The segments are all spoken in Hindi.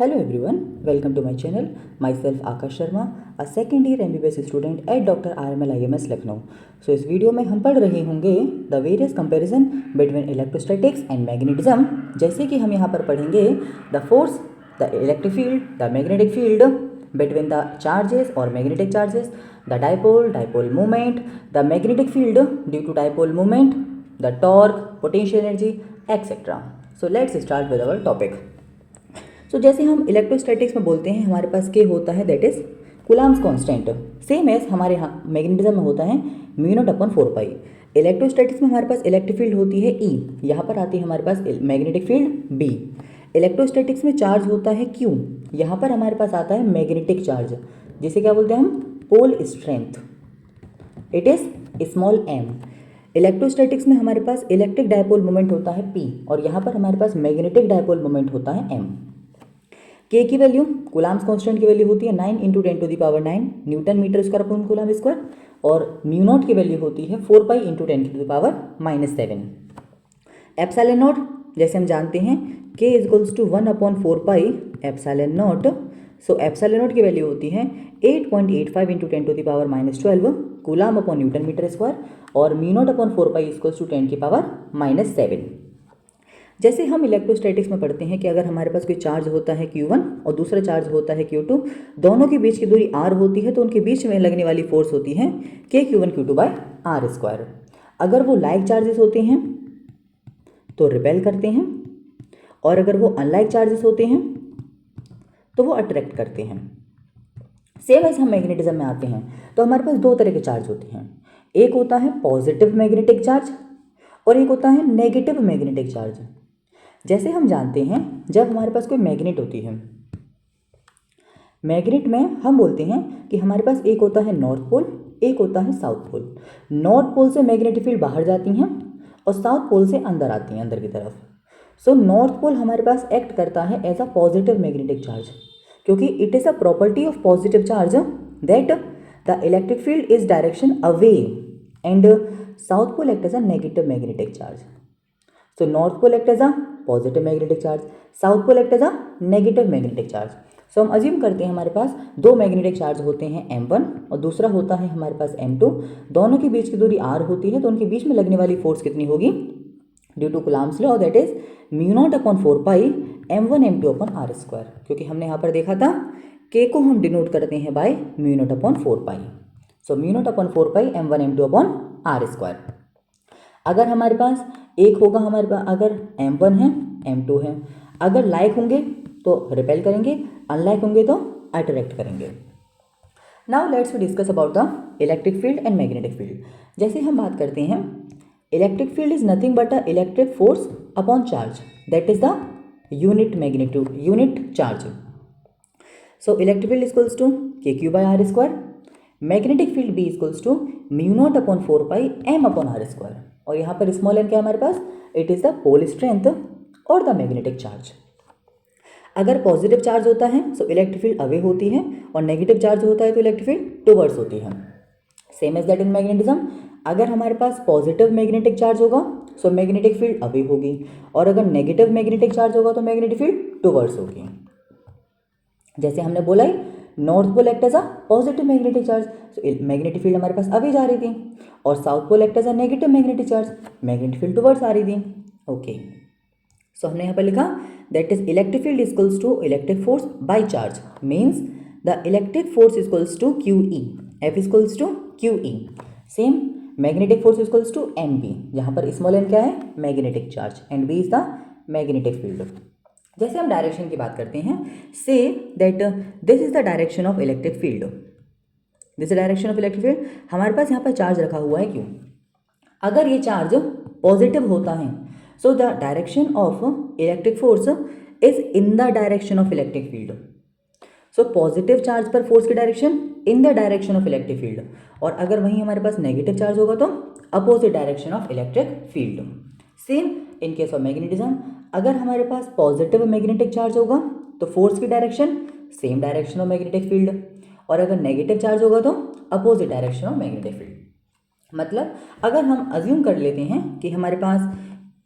Hello everyone, welcome to my channel. Myself Akash Sharma, a second year MBBS student at Dr. RML IMS Lucknow. So इस वीडियो में हम पढ़ रहे होंगे the various comparison between electrostatics and magnetism. जैसे कि हम यहाँ पर पढ़ेंगे the force, the electric field, the magnetic field between the charges और magnetic charges, the dipole moment, the magnetic field due to dipole moment, the torque, potential energy etcetera. So let's start with our topic. So जैसे हम इलेक्ट्रोस्टैटिक्स में बोलते हैं हमारे पास के होता है that is Coulomb's constant, same as हमारे यहाँ मैग्नेटिज्म में होता है mu naught upon 4 pi. Electrostatics में हमारे पास इलेक्ट्रिक फील्ड होती है ई, यहाँ पर आती है हमारे पास मैग्नेटिक फील्ड बी। इलेक्ट्रोस्टैटिक्स में चार्ज होता है क्यू, यहाँ पर हमारे पास आता है मैग्नेटिक चार्ज, जिसे क्या बोलते हैं हम pole strength, it is small m. Electrostatics में हमारे पास इलेक्ट्रिक डायपोल मोमेंट होता है पी और यहाँ पर हमारे पास मैग्नेटिक डायपोल मोमेंट होता है एम। के की वैल्यू कूलम्ब्स कांस्टेंट की वैल्यू होती है 9 × 10⁻⁹ newton metre square upon Coulomb square, और म्यू नॉट की वैल्यू होती है 4 पाई × 10⁻⁻⁷। एप्सिलॉन नॉट जैसे हम जानते हैं k = 1/4 pi epsilon naught. So epsilon naught की वैल्यू होती है 8.85 × 10⁻12 Coulomb upon newton metre square, और म्यू नॉट अपॉन 4 पाई = 10⁻⁷। जैसे हम इलेक्ट्रोस्टैटिक्स में पढ़ते हैं कि अगर हमारे पास कोई चार्ज होता है Q1 और दूसरा चार्ज होता है Q2, दोनों के बीच की दूरी r होती है, तो उनके बीच में लगने वाली फोर्स होती है KQ1Q2/r²। अगर वो लाइक चार्जेस होते हैं तो रिपेल करते हैं, और अगर वो अनलाइक चार्जेस होते हैं तो वो अट्रैक्ट करते हैं। सेम एज हम मैग्नेटिज्म में आते हैं तो हमारे पास दो तरह के चार्ज होते हैं, एक होता है पॉजिटिव मैग्नेटिक चार्ज और एक होता है नेगेटिव मैग्नेटिक चार्ज। जैसे हम जानते हैं जब हमारे पास कोई मैग्नेट होती है, मैग्नेट में हम बोलते हैं कि हमारे पास एक होता है नॉर्थ पोल, एक होता है साउथ पोल। नॉर्थ पोल से मैग्नेटिक फील्ड बाहर जाती हैं और साउथ पोल से अंदर आती हैं, अंदर की तरफ। सो नॉर्थ पोल हमारे पास एक्ट करता है as a positive magnetic charge, क्योंकि it is a property of positive charge that the electric field is direction away, and south pole act as a negative magnetic charge. So north pole act as a positive magnetic charge, south pole act as a negative magnetic charge. So हम अज्यूम करते हैं हमारे पास दो मैग्नेटिक चार्ज होते हैं M1 और दूसरा होता है हमारे पास M2, दोनों के बीच की दूरी r होती है, तो उनके बीच में लगने वाली फोर्स कितनी होगी due to Coulomb's law, that is mu naught upon 4 pi M1 M2 upon r², क्योंकि हमने यहाँ पर देखा था k को हम डिनोट करते हैं by mu naught upon 4 pi. So mu naught upon 4 pi M1 M2 upon r²। अगर हमारे पास एक होगा, हमारे पास अगर M1 है M2 है, अगर लाइक होंगे तो रिपेल करेंगे, अनलाइक होंगे तो अट्रैक्ट करेंगे। Now let's we discuss about the electric field and magnetic field. जैसे हम बात करते हैं electric field is nothing but a electric force upon charge, that is the unit magnitude, unit charge. So electric field equals to KQ/r², magnetic field B equals to mu naught upon 4 pi M upon r², और यहाँ पर स्मॉल एम क्या हमारे पास, it is the pole strength और द मैग्नेटिक चार्ज। अगर पॉजिटिव चार्ज होता है सो इलेक्ट्रिक फील्ड अवे होती है, और नेगेटिव चार्ज होता है तो इलेक्ट्रिक फील्ड टुवर्ड्स होती है। Same as that in magnetism, अगर हमारे पास पॉजिटिव मैग्नेटिक चार्ज होगा सो मैग्नेटिक फील्ड अवे होगी, और अगर नेगेटिव मैग्नेटिक चार्ज होगा तो मैग्नेटिक फील्ड टुवर्ड्स होगी। जैसे हमने बोला ही north pole act as a positive magnetic charge, so magnetic field हमारे पास अवे जा रही थी, और south pole act as a negative magnetic charge, magnetic field towards आ रही थी। ओके, सो हमने यहाँ पर लिखा that is electric field equals to electric force by charge, means the electric force equals to QE, F equals to QE। Same magnetic force equals to MB, जहाँ पर स्मॉल m क्या है, magnetic charge, and B is the magnetic field. जैसे हम डायरेक्शन की बात करते हैं, say that this is the direction of electric field, this is direction of electric field. हमारे पास यहाँ पर चार्ज रखा हुआ है क्यों, अगर ये चार्ज पॉजिटिव होता है so the direction of electric force is in the direction of electric field. So positive charge पर फोर्स की direction in the direction of electric field, और अगर वहीं हमारे पास नेगेटिव चार्ज होगा तो opposite direction of electric field. Same in case of magnetism, अगर हमारे पास पॉजिटिव मैग्नेटिक चार्ज होगा तो फोर्स की direction same direction of magnetic field, और अगर नेगेटिव चार्ज होगा तो opposite direction of magnetic field. मतलब अगर हम अज्यूम कर लेते हैं कि हमारे पास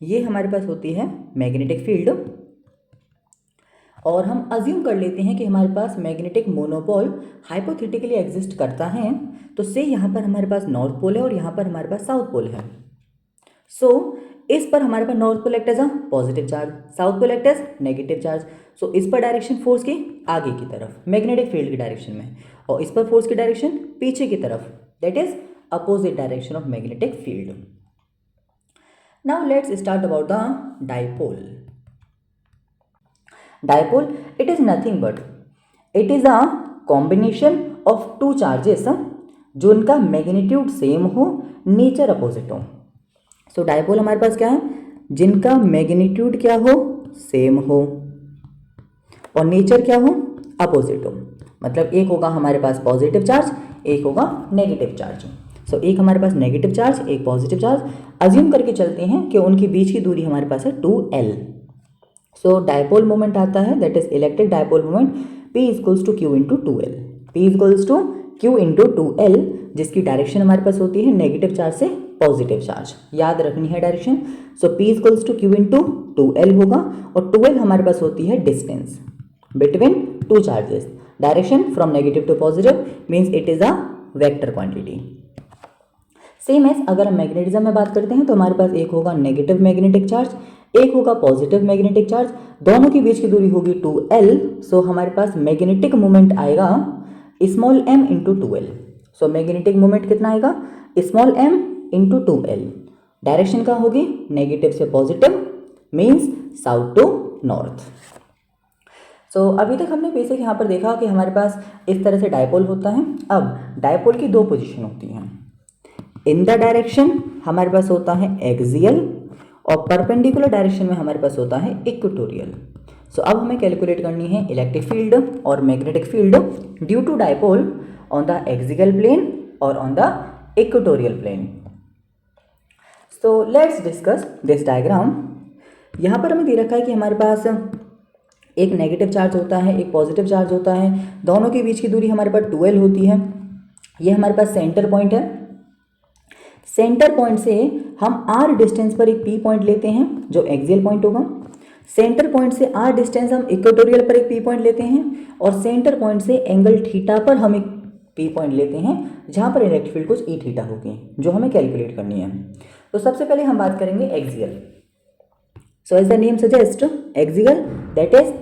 ये हमारे पास होती है मैग्नेटिक फील्ड, और हम अज्यूम कर लेते हैं कि हमारे पास मैग्नेटिक मोनोपोल हाइपोथेटिकली एग्जिस्ट करता है, तो से यहाँ पर हमारे पास नॉर्थ पोल है और यहाँ पर हमारे पास साउथ पोल है। सो इस पर हमारे पास north pole act as a positive charge, south pole act as negative charge. So इस पर डायरेक्शन फोर्स की आगे की तरफ मैग्नेटिक फील्ड की डायरेक्शन में, और इस पर फोर्स की डायरेक्शन पीछे की तरफ, that is opposite direction of magnetic field. Now let's start about the dipole. Dipole it is nothing but it is a combination of two charges जो उनका मैग्नीट्यूड सेम हो, नेचर अपोजिट हो। सो डाइपोल हमारे पास क्या है, जिनका मैग्नीट्यूड क्या हो, सेम हो, और नेचर क्या हो, अपोजिट हो। मतलब एक होगा हमारे पास पॉजिटिव चार्ज, एक होगा नेगेटिव चार्ज। सो एक हमारे पास नेगेटिव चार्ज, एक पॉजिटिव चार्ज। अज्यूम करके चलते हैं कि उनके बीच की दूरी हमारे पास है 2L। सो डाइपोल मोमेंट आता है, that is electric dipole moment, P equals to Q into 2L। P equals to Q into 2L, जिसकी डायरेक्शन हमारे पास होती है नेगेटिव चार्ज से पॉजिटिव चार्ज। याद रखनी है direction. So P equals to Q into 2L होगा, और 2L हमारे पास होती है distance between two charges. Direction from negative to positive means it is a vector quantity. Same as अगर हम मैग्नेटिज्म में बात करते हैं तो हमारे पास एक होगा नेगेटिव मैग्नेटिक चार्ज, एक होगा पॉजिटिव मैग्नेटिक चार्ज, दोनों के बीच की दूरी होगी 2L। सो हमारे पास मैग्नेटिक मोमेंट आएगा small m into 2L। So magnetic moment कितना आएगा, small m into 2L। Direction क्या होगी, नेगेटिव से positive means south to north. So अभी तक हमने बेसिक यहाँ पर देखा कि हमारे पास इस तरह से डाइपोल होता है। अब डाइपोल की दो पोजीशन होती हैं। इन द डायरेक्शन हमारे पास होता है एक्सियल, और परपेंडिकुलर डायरेक्शन में हमारे पास होता है इक्वेटोरियल। सो अब हमें कैलकुलेट करनी है इलेक्ट्रिक फील्ड और magnetic field due to dipole on the axial plane और on the equatorial plane. So let's discuss this diagram. यहाँ पर हमें दे रखा है कि हमारे पास एक नेगेटिव चार्ज होता है, एक पॉजिटिव चार्ज होता है, दोनों के बीच की दूरी हमारे पास 2L होती है। ये हमारे पास सेंटर पॉइंट है। सेंटर पॉइंट से हम r डिस्टेंस पर एक P पॉइंट लेते हैं जो एक्सियल पॉइंट होगा। सेंटर पॉइंट से r डिस्टेंस हम इक्वेटोरियल पर एक P पॉइंट लेते हैं, और सेंटर पॉइंट से एंगल थीटा पर हम एक P पॉइंट लेते हैं जहाँ पर इलेक्ट्रिक फील्ड कुछ E थीटा होगी जो हमें कैलकुलेट करनी है। तो सबसे पहले हम बात करेंगे axial. So as the name suggest, axial that is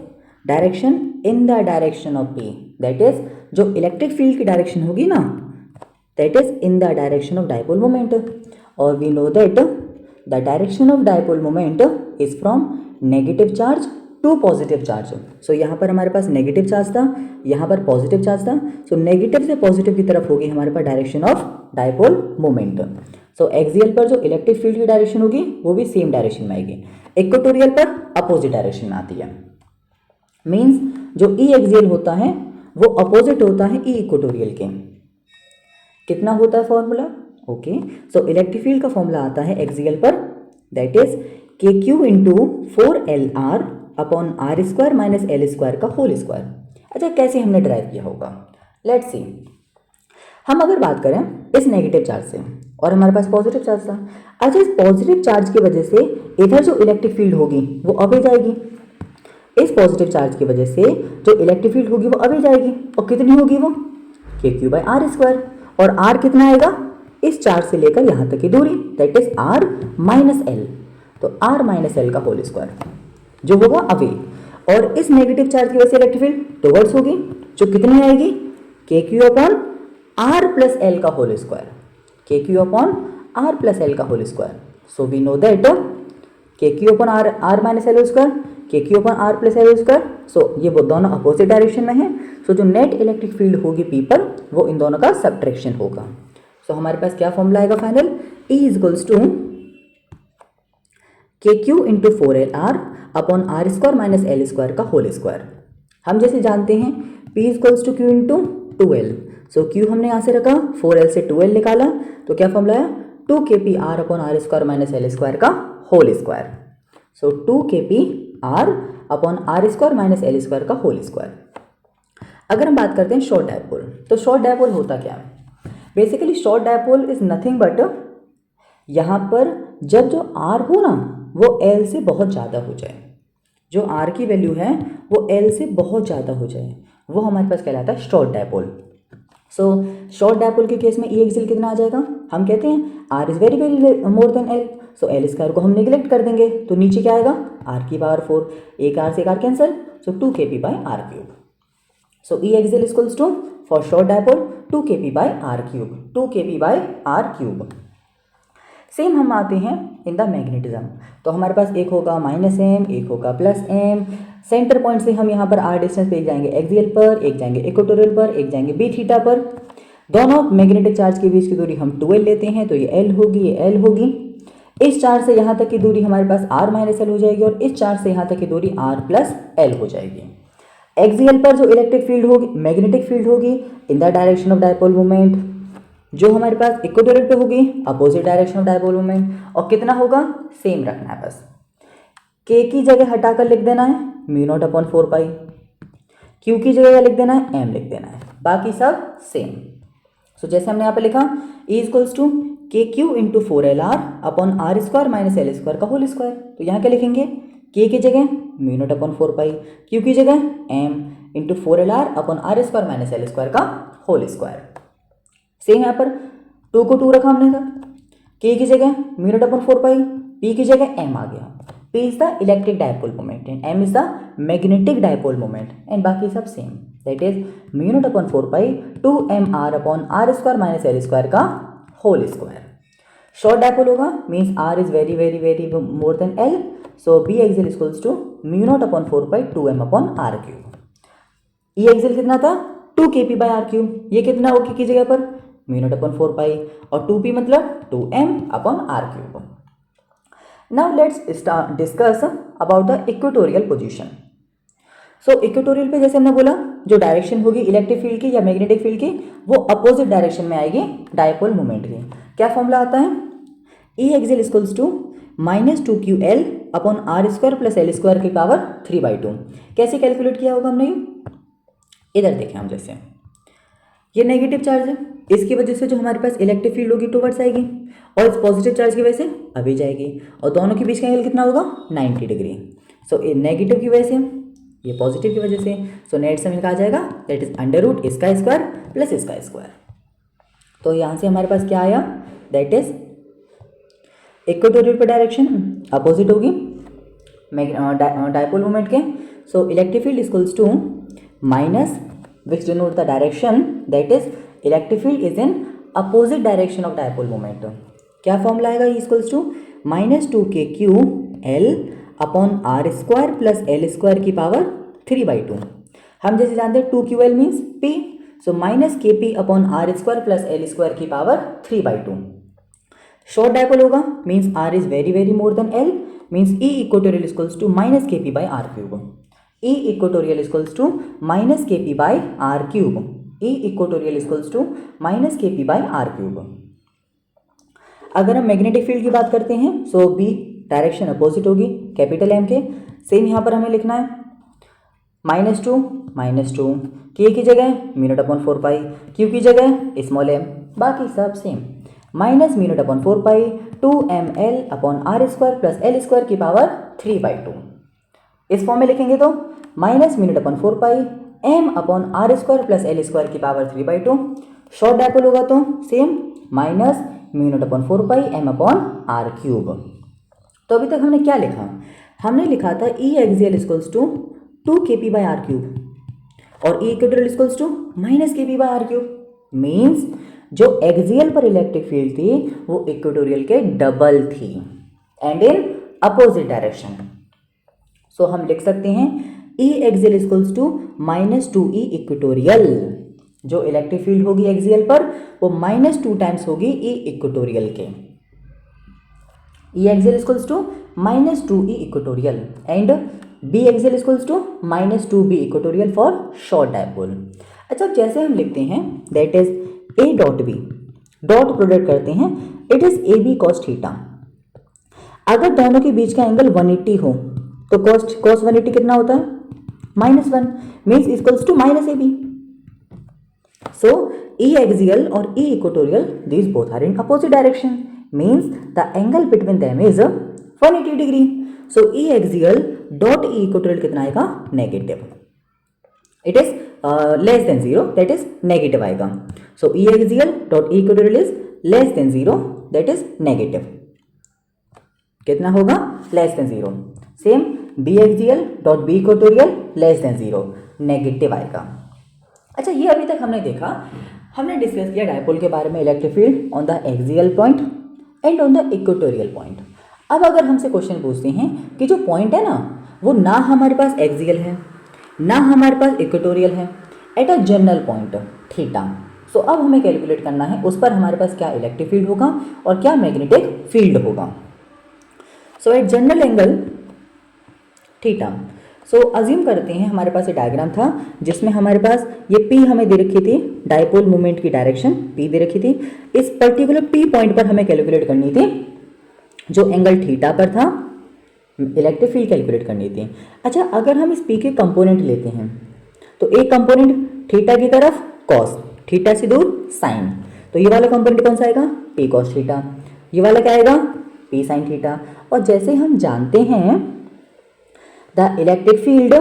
direction in the direction of P, that is जो इलेक्ट्रिक फील्ड की डायरेक्शन होगी ना, that is in the direction of dipole moment, or we know that the direction of dipole moment is from negative charge to positive charge. so यहाँ पर हमारे पास नेगेटिव चार्ज था, यहाँ पर पॉजिटिव चार्ज था। सो नेगेटिव से पॉजिटिव की तरफ होगी हमारे पास direction of dipole moment. So axial पर जो इलेक्ट्रिक फील्ड की डायरेक्शन होगी वो भी सेम डायरेक्शन में आएगी, इक्वेटोरियल पर अपोजिट डायरेक्शन में आती है। मीन्स जो ई एक्सियल होता है वो अपोजिट होता है ई इक्वेटोरियल के। कितना होता है फॉर्मूला, ओके। सो इलेक्ट्रिक फील्ड का फॉर्मूला आता है एक्सियल पर, that is KQ into 4LR upon R square minus L square का होल स्क्वायर। अच्छा, कैसे हमने ड्राइव किया होगा, लेट्स सी। हम अगर बात करें इस नेगेटिव चार्ज से और हमारे पास पॉजिटिव चार्ज था, अच्छा इस पॉजिटिव चार्ज की वजह से इधर जो इलेक्ट्रिक फील्ड होगी वो अवे जाएगी। इस पॉजिटिव चार्ज की वजह से जो इलेक्ट्रिक फील्ड होगी वो अवे जाएगी, और कितनी होगी वो KQ बाई R स्क्वायर। और R कितना आएगा, इस चार्ज से लेकर यहाँ तक की दूरी, that is R minus L। तो R माइनस L का होल स्क्वायर जो होगा अवे, और इस नेगेटिव चार्ज की वजह से इलेक्ट्रिक फील्ड टुवर्ड्स होगी जो कितनी आएगी, KQ upon R plus L का whole square, KQ upon R plus L का whole square. So we know that KQ upon R minus L square, KQ upon R plus L square. So ये वो दोनों अपोजिट डायरेक्शन में है। सो जो नेट इलेक्ट्रिक फील्ड होगी P पर वो इन दोनों का सबट्रैक्शन होगा। सो हमारे पास क्या फॉर्मूला आएगा final, E equals to KQ into 4LR upon R square minus L square का होल स्क्वायर। हम जैसे जानते हैं P equals to Q into 2L। So Q हमने यहाँ से रखा, 4L से 2L निकाला, तो क्या फॉर्मूला है 2kpr upon R square minus L square का होल स्क्वायर। सो 2kpr upon R square minus L square का होल स्क्वायर। अगर हम बात करते हैं शॉर्ट डायपोल, तो शॉर्ट डायपोल होता क्या है, basically short dipole is nothing but यहाँ पर जब जो R हो ना वो L से बहुत ज़्यादा हो जाए, जो आर की वैल्यू है वो एल से बहुत ज़्यादा हो जाए, वो हमारे पास कहलाता है short dipole. So short dipole के केस में ई एक्सियल कितना आ जाएगा, हम कहते हैं R is very very more than L, so L square को हम निगलेक्ट कर देंगे, तो नीचे क्या आएगा आर की पावर 4, एक आर से एक R cancel, so 2 kp by R cube. So E axial equals to for short dipole 2 kp by R cube, 2 kp by R cube. Same हम आते हैं इन द मैग्नेटिज्म, तो हमारे पास एक होगा -m, एक होगा +m। सेंटर पॉइंट से हम यहाँ पर r डिस्टेंस पे एक जाएंगे एक्सियल पर, एक जाएंगे इक्वेटोरियल पर, एक जाएंगे b थीटा पर। दोनों मैग्नेटिक चार्ज के बीच की दूरी हम 2l लेते हैं, तो ये l होगी, ये l होगी। इस चार्ज से यहाँ तक की दूरी हमारे पास r - l हो जाएगी, और इस चार्ज से यहाँ तक की दूरी r + l हो जाएगी। एक्सियल पर जो इलेक्ट्रिक फील्ड होगी, मैग्नेटिक फील्ड होगी इन the direction of dipole moment, जो हमारे पास इक्वेटोरियल पे होगी opposite direction of dipole moment, और कितना होगा सेम रखना है, बस k की जगह हटाकर लिख देना है μ0/4π, q की जगह लिख देना है m लिख देना है, बाकी सब सेम। सो जैसे हमने यहाँ पे लिखा E = kq × 4lr upon r square minus l square का होल स्क्वायर, तो यहाँ क्या लिखेंगे k की जगह μ0/4π, q की जगह m × 4lr upon r square minus l square का होल स्क्वायर। सेम यहाँ पर 2 को 2 रखा हमने था, k की जगह μ0/4π, p की जगह m आ गया। p is the electric dipole moment and m is the magnetic dipole moment, and बाकी सब same, that is μ0/4π 2mr upon r square minus l square का होल स्क्वायर। शॉर्ट डायपोल होगा means r is very very very more than l, so b axial equals to μ0/4π 2m upon r cube. e axial कितना था 2 kp बाई आर क्यूब, ये कितना होगी की जगह पर μ0/4π, और 2p मतलब 2m upon R cube. Now let's discuss about the equatorial position. So equatorial पे जैसे हमने बोला जो डायरेक्शन होगी इलेक्ट्रिक फील्ड की या मैग्नेटिक फील्ड की वो अपोजिट डायरेक्शन में आएगी डायपोल मोमेंट की। क्या फॉर्मूला आता है E axial equals to -2ql upon r square plus l square की पावर 3/2। कैसे कैलकुलेट किया होगा हमने, इधर देखें हम, जैसे ये नेगेटिव चार्ज है, इसकी वजह से जो हमारे पास इलेक्ट्रिक फील्ड होगी टुवर्ड्स आएगी, और इस पॉजिटिव चार्ज की वजह से अभी जाएगी, और दोनों के बीच का एंगल कितना होगा 90 डिग्री। सो ये नेगेटिव की वजह से, ये पॉजिटिव की वजह से, सो नेट सम इनका आ जाएगा दैट इज √ इसका स्क्वायर प्लस इसका स्क्वायर। तो यहाँ से हमारे पास क्या आया, दैट इज इक्वेटोरियल पे डायरेक्शन अपोजिट होगी डायपोल मोमेंट के, so electric field equals to minus which denote the direction, that is electric field is in opposite direction of dipole moment। क्या फॉर्मूला आएगा equals to -2kql upon r square plus l square की पावर 3/2। हम जैसे जानते हैं 2ql means p, so -kp upon r square plus l square की पावर 3/2। शॉर्ट डायपोल होगा means r is very very more than l, means E equatorial equals to -kp by R cube. E equatorial equals to -kp by R cube. E equatorial equals to -kp by R cube. अगर हम मैग्नेटिक फील्ड की बात करते हैं सो B डायरेक्शन अपोजिट होगी कैपिटल M के। सेम यहाँ पर हमें लिखना है -2 K की जगह μ0/4π, Q की जगह स्मॉल m, बाकी सब same, -μ0/4π 2ml upon r square plus l square की पावर 3/2। इस फॉर्म में लिखेंगे तो -μ0/4π m upon r square plus l square की पावर 3/2। शॉर्ट डायपोल होगा तो same -μ0/4π m upon r cube. तो अभी तक हमने क्या लिखा, हमने लिखा था E axial equals to 2kp by R cube और E equatorial equals to -kp by R cube, means जो एक्सियल पर इलेक्ट्रिक फील्ड थी वो इक्वेटोरियल के डबल थी and in opposite direction. So हम लिख सकते हैं E axial equals to -2E equatorial. जो इलेक्ट्रिक फील्ड होगी एक्सियल पर वो -2 टाइम्स होगी E इक्वेटोरियल के। E axial equals to -2E equatorial and B axial equals to -2B equatorial for short dipole. अच्छा, जैसे हम लिखते हैं that is A dot B, dot product करते हैं, it is AB cos theta. अगर दोनों के बीच का एंगल 180 हो तो cos 180 कितना होता है -1, means equals to -AB। So E axial और E equatorial these both are in opposite direction, means the angle between them is 180 degree। So E axial dot E equatorial कितना आएगा, negative, it is less than zero, that is negative आएगा. So E axial dot E equatorial is less than zero, that is negative. कितना होगा, less than zero. Same B axial dot B equatorial less than zero, negative आएगा. अच्छा, ये अभी तक हमने देखा, हमने डिस्कस किया डायपोल के बारे में, electric field on the axial point and on the equatorial point. अब अगर हमसे क्वेश्चन पूछते हैं कि जो पॉइंट है ना, वो ना हमारे पास एक्सियल है ना हमारे पास इक्वेटोरियल है, at a general point theta. So अब हमें कैलकुलेट करना है उस पर हमारे पास क्या इलेक्ट्रिक फील्ड होगा और क्या मैग्नेटिक फील्ड होगा. सो एट जनरल एंगल थीटा, सो अज्यूम करते हैं हमारे पास ये डायग्राम था जिसमें हमारे पास ये P हमें दे रखी थी, डायपोल मूवमेंट की डायरेक्शन P दे रखी थी. इस पर्टिकुलर P पॉइंट पर हमें कैलकुलेट करनी थी जो एंगल थीटा पर था, इलेक्ट्रिक फील्ड कैलकुलेट करनी थी. अच्छा, अगर हम इस P के कंपोनेंट लेते हैं तो एक कंपोनेंट थीटा की तरफ कॉस, थीटा से दूर साइन, तो ये वाला कंपोनेंट कौन सा आएगा, P कॉस थीटा. ये वाला क्या आएगा, P साइन थीटा. और जैसे हम जानते हैं the electric field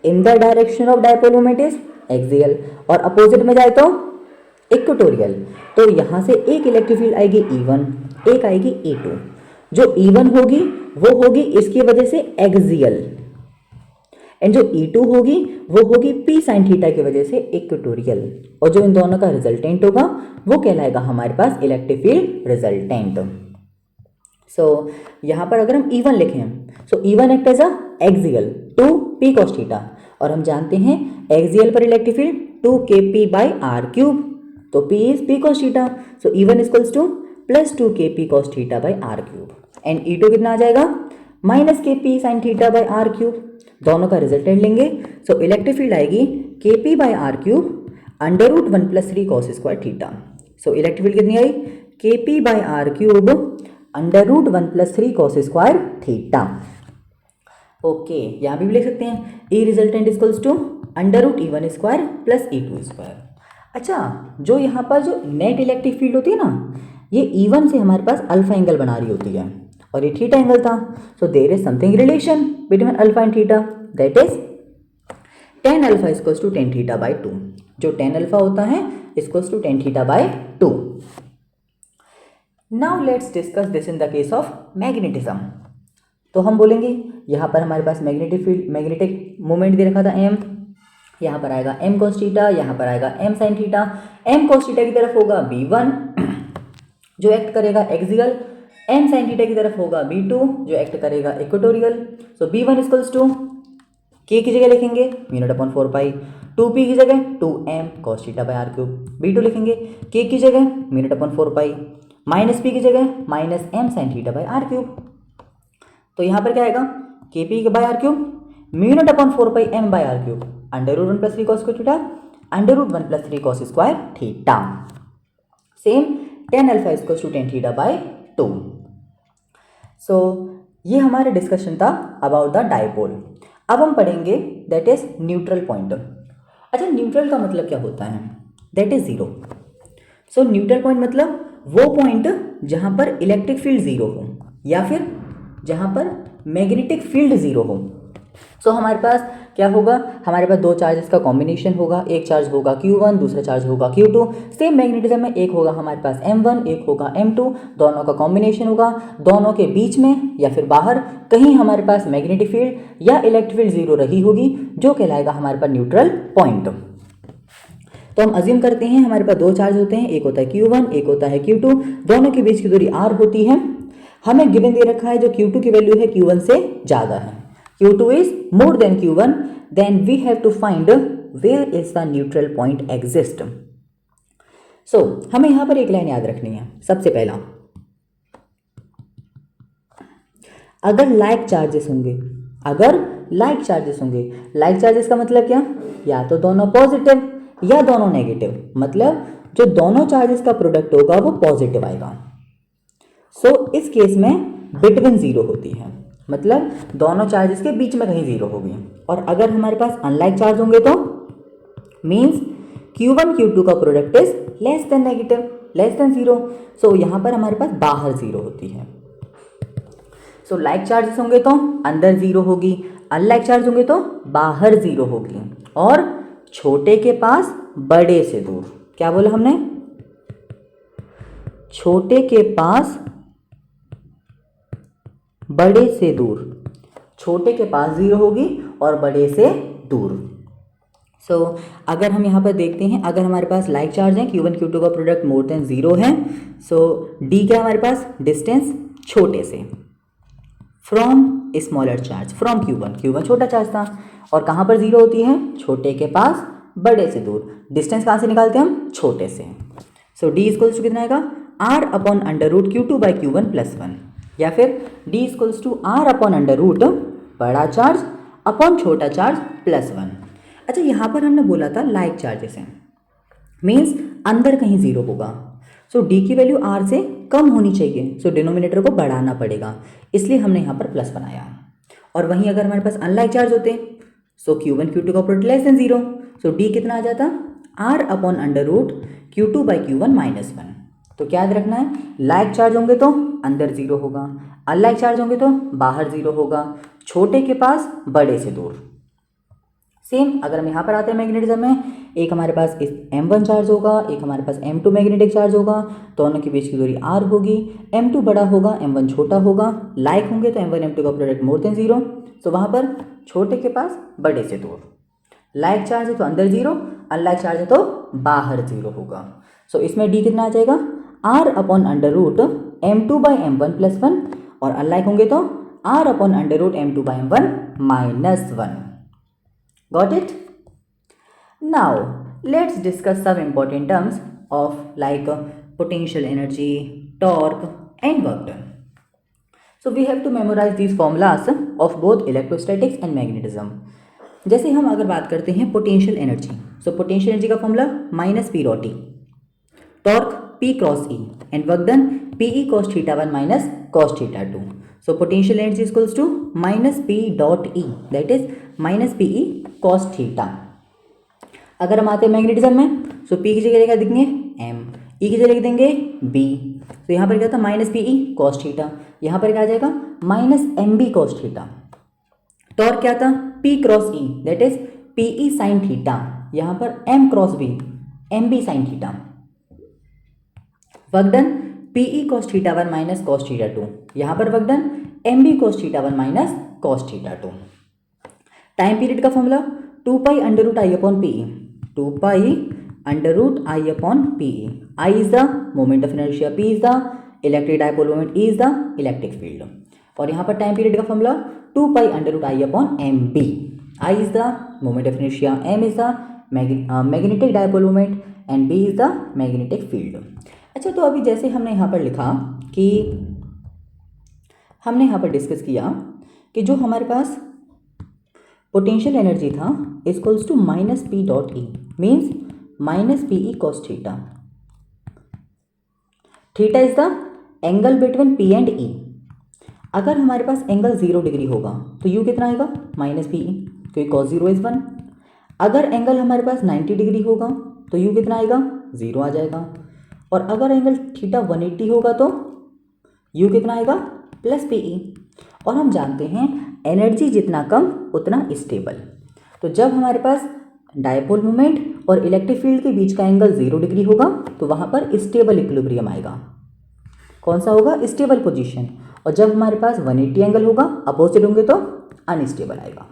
in the direction of dipole moment is axial, और अपोजिट में जाए तो इक्वेटोरियल. तो यहाँ से एक इलेक्ट्रिक फील्ड आएगी E1, एक आएगी E2. जो E1 होगी वो होगी इसकी वजह से एक्सियल, एंड जो E2 होगी वो होगी P साइन थीटा की वजह से इक्वेटोरियल. और जो इन दोनों का रिजल्टेंट होगा वो कहलाएगा हमारे पास इलेक्ट्रिक फील्ड रिजल्टेंट. सो यहाँ पर अगर हम E1 लिखें, so E1 act as a axial to P cos theta, और हम जानते हैं एक्सियल पर electric field 2kp by R cube, तो P is P cos theta. So E1 equals to plus 2kp cos theta by R cube, and E2 कितना आ जाएगा, minus kp sine theta by R cube. दोनों का रिजल्टेंट लेंगे, सो इलेक्ट्रिक फील्ड आएगी kp by R cube under root 1 plus 3 cos square theta. So electric field कितनी आई, kp by R cube under root 1 plus 3 cos square theta. Okay, यहाँ भी लिख सकते हैं E resultant equals to under root E1 square plus E2 square. अच्छा, जो यहाँ पर जो नेट इलेक्ट्रिक फील्ड होती है ना, ये E1 से हमारे पास अल्फा एंगल बना रही होती है और ये थीटा एंगल था. So there is something relation between alpha and theta, that is tan alpha equals to tan theta by 2. जो tan अल्फा होता है equals to tan theta by 2. Now let's discuss this in the case of magnetism. तो हम बोलेंगे यहाँ पर हमारे पास मैग्नेटिक फील्ड, मैग्नेटिक मोमेंट दे रखा था m, यहाँ पर आएगा m cos थीटा, यहाँ पर आएगा m sin theta. m cos theta की तरफ होगा B1 जो एक्ट करेगा एक्सियल, m sin थीटा की तरफ होगा B2 जो एक्ट करेगा equatorial. So B1 equals to k की जगह लिखेंगे म्यू नॉट अपॉन 4 पाई, 2p की जगह 2m cos theta by R cube, B2 लिखेंगे k की जगह mu naught upon 4 pi, minus p की जगह minus m sin theta by R cube. तो यहाँ पर क्या आएगा, kp by R cube mu naught upon 4 pi m by R cube under root 1 plus 3 cos theta under root 1 plus 3 cos square theta. Same tan alpha equals to tan theta by 2. सो ये हमारा डिस्कशन था अबाउट द डायपोल. अब हम पढ़ेंगे दैट इज न्यूट्रल पॉइंट. अच्छा, न्यूट्रल का मतलब क्या होता है, that is zero. So neutral point मतलब वो पॉइंट जहाँ पर इलेक्ट्रिक फील्ड जीरो हो या फिर जहाँ पर मैग्नेटिक फील्ड जीरो हो. सो हमारे पास क्या होगा, हमारे पास दो चार्जेस का कॉम्बिनेशन होगा, एक चार्ज होगा Q1 दूसरा चार्ज होगा Q2. सेम मैग्नेटिज्म में एक होगा हमारे पास M1 एक होगा M2, दोनों का कॉम्बिनेशन होगा. दोनों के बीच में या फिर बाहर कहीं हमारे पास मैग्नेटिक फील्ड या इलेक्ट्रिक फील्ड जीरो रही होगी जो कहलाएगा हमारे पास न्यूट्रल पॉइंट. तो हम अज्यूम करते हैं हमारे पास दो चार्ज होते हैं, एक होता है Q1 एक होता है Q2, दोनों के बीच की दूरी r होती है. हमें गिवन दे रखा है जो Q2 की वैल्यू है Q1 से ज़्यादा है, Q2 is more than Q1, then we have to find where is the neutral point exist. So हमें यहाँ पर एक लाइन याद रखनी है. सबसे पहला, अगर लाइक चार्जेस होंगे, लाइक चार्जेस का मतलब क्या, या तो दोनों पॉजिटिव या दोनों नेगेटिव, मतलब जो दोनों चार्जेस का प्रोडक्ट होगा वो पॉजिटिव आएगा. सो इस केस में बिटवीन जीरो होती है, मतलब दोनों चार्जेस के बीच में कहीं जीरो होगी. और अगर हमारे पास अनलाइक चार्ज होंगे तो मीन्स Q1 Q2 का product is less than negative, less than zero. So यहाँ पर हमारे पास बाहर जीरो होती है. सो लाइक चार्जेस होंगे तो अंदर जीरो होगी, अनलाइक चार्ज होंगे तो बाहर जीरो होगी, और छोटे के पास बड़े से दूर, क्या बोला हमने, छोटे के पास बड़े से दूर, छोटे के पास जीरो होगी और बड़े से दूर। सो अगर हम यहाँ पर देखते हैं, अगर हमारे पास लाइक चार्ज है Q1 Q2 का प्रोडक्ट मोर देन जीरो है, सो D क्या हमारे पास, डिस्टेंस छोटे से, from smaller charge, from Q1 छोटा चार्ज था, और कहाँ पर जीरो होती है, छोटे के पास बड़े से दूर, डिस्टेंस कहाँ से निकालते हैं हम, छोटे से। सो D इक्वल्स टू कितना आएगा, R upon under root Q2 by Q1 plus 1, या फिर D equals to R upon under root बड़ा चार्ज अपॉन छोटा चार्ज प्लस 1। अच्छा, यहाँ पर हमने बोला था लाइक चार्जेस हैं, मीन्स अंदर कहीं जीरो होगा, सो D की वैल्यू R से कम होनी चाहिए, सो डिनोमिनेटर को बढ़ाना पड़ेगा, इसलिए हमने यहाँ पर प्लस बनाया। और वहीं अगर हमारे पास अनलाइक चार्ज होते, सो Q1 Q2 का product less than zero, so D कितना आ जाता, R upon under root Q2 by Q1 minus 1। तो क्या याद रखना है, लाइक चार्ज होंगे तो अंदर जीरो होगा, अनलाइक चार्ज होंगे तो बाहर जीरो होगा, छोटे के पास बड़े से दूर। सेम अगर हम यहाँ पर आते हैं मैग्नेटिज्म में, एक हमारे पास इस M1 चार्ज होगा, एक हमारे पास M2 मैग्नेटिक चार्ज होगा, दोनों के बीच की दूरी R होगी, M2 बड़ा होगा, M1 छोटा होगा, लाइक होंगे तो M1 M2 का प्रोडक्ट मोर देन जीरो, तो वहाँ पर छोटे के पास बड़े से दूर, लाइक चार्ज है तो अंदर जीरो, अनलाइक चार्ज है तो बाहर जीरो होगा। सो इसमें D कितना आ जाएगा, R upon under root M2 by M1 plus 1, और अनलाइक होंगे तो R upon under root M2 by M1 minus 1। Got it? Now let's discuss some important terms of like potential energy, torque and work done. So we have to memorize these formulas of both electrostatics and magnetism. जैसे हम अगर बात करते हैं potential energy, so potential energy का formula minus P dot E, torque P cross E, and work done PE cos theta 1 minus cos theta 2. So potential energy is equals to minus P dot E, that is minus PE cos theta. अगर हम आते हैं मैग्नेटिज्म में, सो P की जगह क्या लिख देंगे M, E की जगह लिख देंगे B, तो यहाँ पर क्या था माइनस PE cos थीटा, यहाँ पर क्या आ जाएगा minus MB cos theta. Torque क्या था P cross E, that is PE sin theta, यहाँ पर M cross B, MB sin theta. Work done PE cos theta 1 minus cos theta 2, यहाँ पर work done MB cos theta 1 minus cos theta 2। Time period का formula 2 pi under root I upon PE, 2 pi under root I upon PE, I is the moment of inertia, P is the electric dipole moment, E is the electric field. और यहाँ पर टाइम पीरियड का formula 2 pi under root I upon MB, I is the moment of inertia, M is the magnetic dipole moment and B is the magnetic field. अच्छा, तो अभी जैसे हमने यहाँ पर लिखा कि हमने यहाँ पर डिस्कस किया कि जो हमारे पास पोटेंशियल एनर्जी था equals to minus P dot E, means minus P E cos theta. Theta is the angle between P and E. अगर हमारे पास एंगल 0 डिग्री होगा तो यू कितना आएगा माइनस पी ई, क्योंकि कॉस 0 इज 1। अगर एंगल हमारे पास 90 डिग्री होगा तो यू कितना आएगा 0 आ जाएगा, और अगर एंगल थीटा 180 होगा तो यू कितना आएगा प्लस पी ई। और हम जानते हैं एनर्जी जितना कम उतना स्टेबल, तो जब हमारे पास डायपोल मोमेंट और इलेक्ट्रिक फील्ड के बीच का एंगल 0 डिग्री होगा तो वहाँ पर स्टेबल इक्विलिब्रियम आएगा। कौन सा होगा स्टेबल पोजीशन, और जब हमारे पास 180 एंगल होगा अपोजिट होंगे तो अनस्टेबल आएगा।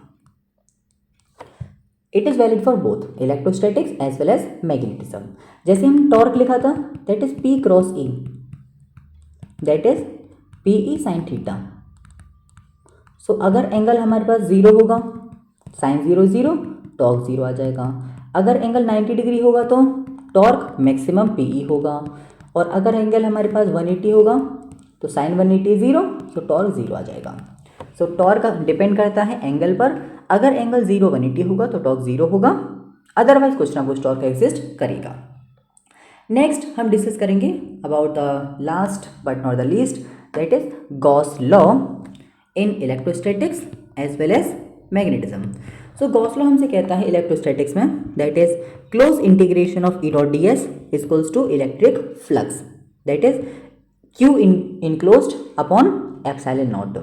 It is valid for both electrostatics as well as magnetism. जैसे हम टॉर्क लिखा था that is P cross E, that is PE sine theta. So अगर एंगल हमारे पास 0 होगा साइन 0 0, टॉर्क 0 आ जाएगा। अगर एंगल 90 डिग्री होगा तो टॉर्क मैक्सिमम PE होगा, और अगर एंगल हमारे पास 180 होगा तो साइन 180 0, सो टॉर्क 0 आ जाएगा। सो टॉर्क डिपेंड करता है एंगल पर, अगर एंगल 0 180 होगा तो टॉर्क 0 होगा, अदरवाइज कुछ ना कुछ टॉर्क एग्जिस्ट करेगा। नेक्स्ट हम डिस्कस करेंगे about the last but not the least, that is Gauss law in electrostatics as well as magnetism. So Gauss law हमसे कहता है इलेक्ट्रोस्टैटिक्स में that is close integration of E dot ds equals to electric flux, that is Q enclosed upon epsilon naught.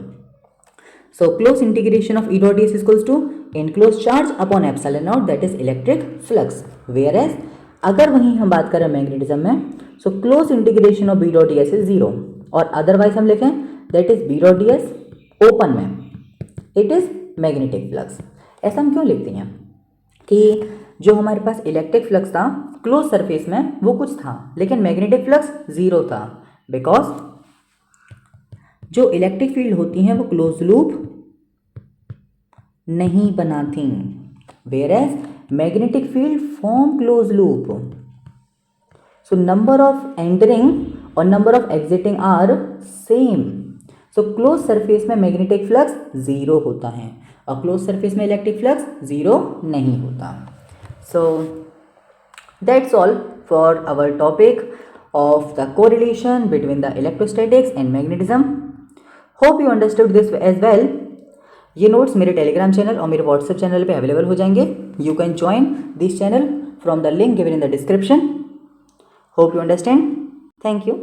So close integration of E dot ds is equals to enclosed charge upon epsilon naught, that is electric flux. Whereas अगर वहीं हम बात करें मैग्नेटिज्म में, so close integration of B dot ds is 0, और अदरवाइज हम लिखें that is B dot ds open में it is मैग्नेटिक फ्लक्स। ऐसा हम क्यों लिखते हैं कि जो हमारे पास इलेक्ट्रिक फ्लक्स था क्लोज सरफेस में वो कुछ था, लेकिन मैग्नेटिक फ्लक्स 0 था, बिकॉज जो इलेक्ट्रिक फील्ड होती हैं वो क्लोज लूप नहीं बनाती, whereas magnetic field form close loop. So number of entering और number of exiting are same. So close surface में मैग्नेटिक फ्लक्स 0 होता है और क्लोज सरफेस में इलेक्ट्रिक फ्लक्स 0 नहीं होता। So that's all for our topic of the correlation between the electrostatics and magnetism. Hope you understood this as well. ये नोट्स मेरे टेलीग्राम चैनल और मेरे व्हाट्सएप चैनल पे अवेलेबल हो जाएंगे। You can join this channel from the link given in the description. Hope you understand. Thank you.